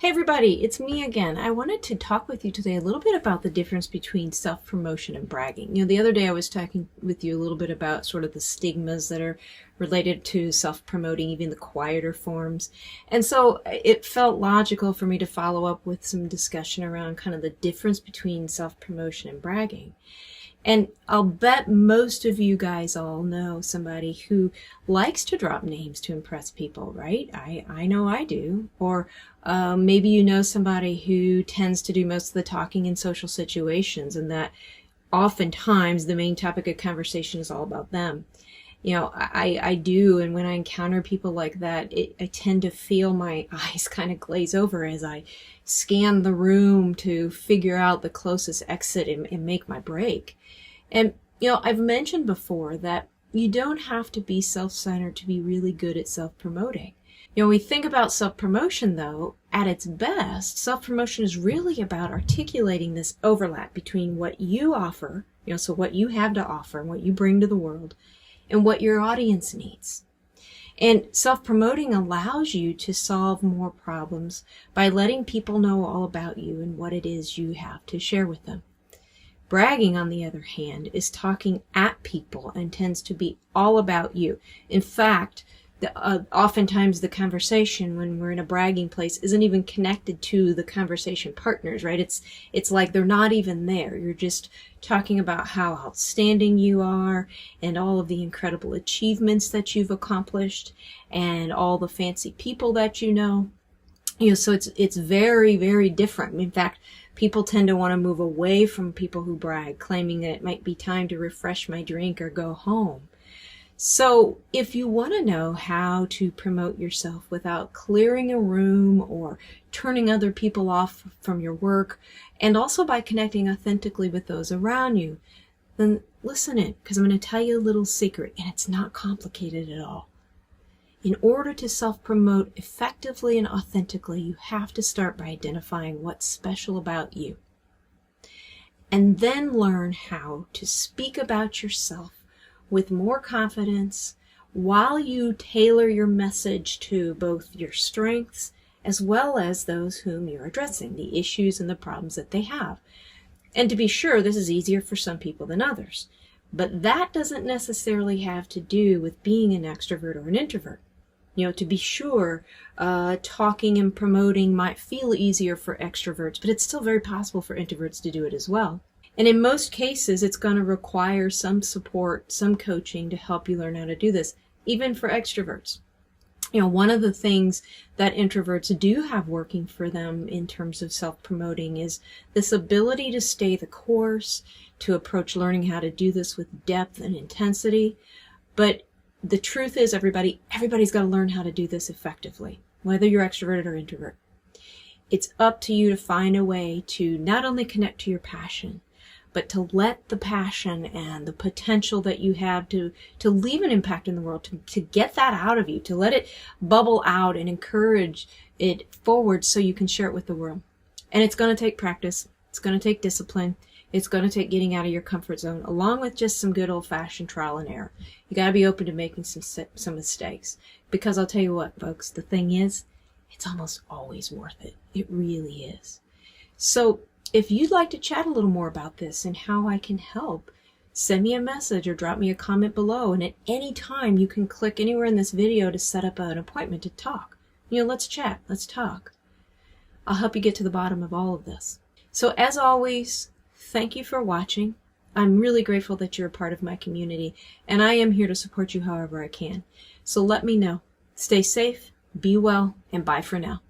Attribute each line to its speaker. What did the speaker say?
Speaker 1: Hey everybody, it's me again. I wanted to talk with you today a little bit about the difference between self-promotion and bragging. The other day I was talking with you a little bit about sort of the stigmas that are related to self-promoting, even the quieter forms. And so it felt logical for me to follow up with some discussion around kind of the difference between self-promotion and bragging. And I'll bet most of you guys all know somebody who likes to drop names to impress people, right? I know I do. Or maybe you know somebody who tends to do most of the talking in social situations, and that oftentimes the main topic of conversation is all about them. I do, and when I encounter people like that, I tend to feel my eyes kind of glaze over as I scan the room to figure out the closest exit and make my break. And, I've mentioned before that you don't have to be self-centered to be really good at self-promoting. When we think about self-promotion, though, at its best, self-promotion is really about articulating this overlap between what you offer, so what you have to offer and what you bring to the world, and what your audience needs. And self-promoting allows you to solve more problems by letting people know all about you and what it is you have to share with them. Bragging, on the other hand, is talking at people and tends to be all about you. In fact, oftentimes the conversation when we're in a bragging place isn't even connected to the conversation partners, right? It's like they're not even there. You're just talking about how outstanding you are and all of the incredible achievements that you've accomplished and all the fancy people that you know. So it's very, very different. In fact, people tend to want to move away from people who brag, claiming that it might be time to refresh my drink or go home. So if you want to know how to promote yourself without clearing a room or turning other people off from your work, and also by connecting authentically with those around you, then listen in, because I'm going to tell you a little secret, and it's not complicated at all. In order to self-promote effectively and authentically, you have to start by identifying what's special about you, and then learn how to speak about yourself with more confidence while you tailor your message to both your strengths as well as those whom you're addressing, the issues and the problems that they have. And to be sure, this is easier for some people than others, but that doesn't necessarily have to do with being an extrovert or an introvert. To be sure, talking and promoting might feel easier for extroverts, but it's still very possible for introverts to do it as well. And in most cases, it's going to require some support, some coaching to help you learn how to do this, even for extroverts. One of the things that introverts do have working for them in terms of self-promoting is this ability to stay the course, to approach learning how to do this with depth and intensity. But the truth is, everybody's got to learn how to do this effectively, whether you're extroverted or introvert. It's up to you to find a way to not only connect to your passion, but to let the passion and the potential that you have to leave an impact in the world, to get that out of you, to let it bubble out and encourage it forward so you can share it with the world. And it's going to take practice. It's going to take discipline. It's going to take getting out of your comfort zone, along with just some good old-fashioned trial and error. You got to be open to making some mistakes. Because I'll tell you what, folks, the thing is, it's almost always worth it. It really is. So if you'd like to chat a little more about this and how I can help, send me a message or drop me a comment below. And at any time, you can click anywhere in this video to set up an appointment to talk. Let's chat. Let's talk. I'll help you get to the bottom of all of this. So as always, thank you for watching. I'm really grateful that you're a part of my community, and I am here to support you however I can. So let me know. Stay safe, be well, and bye for now.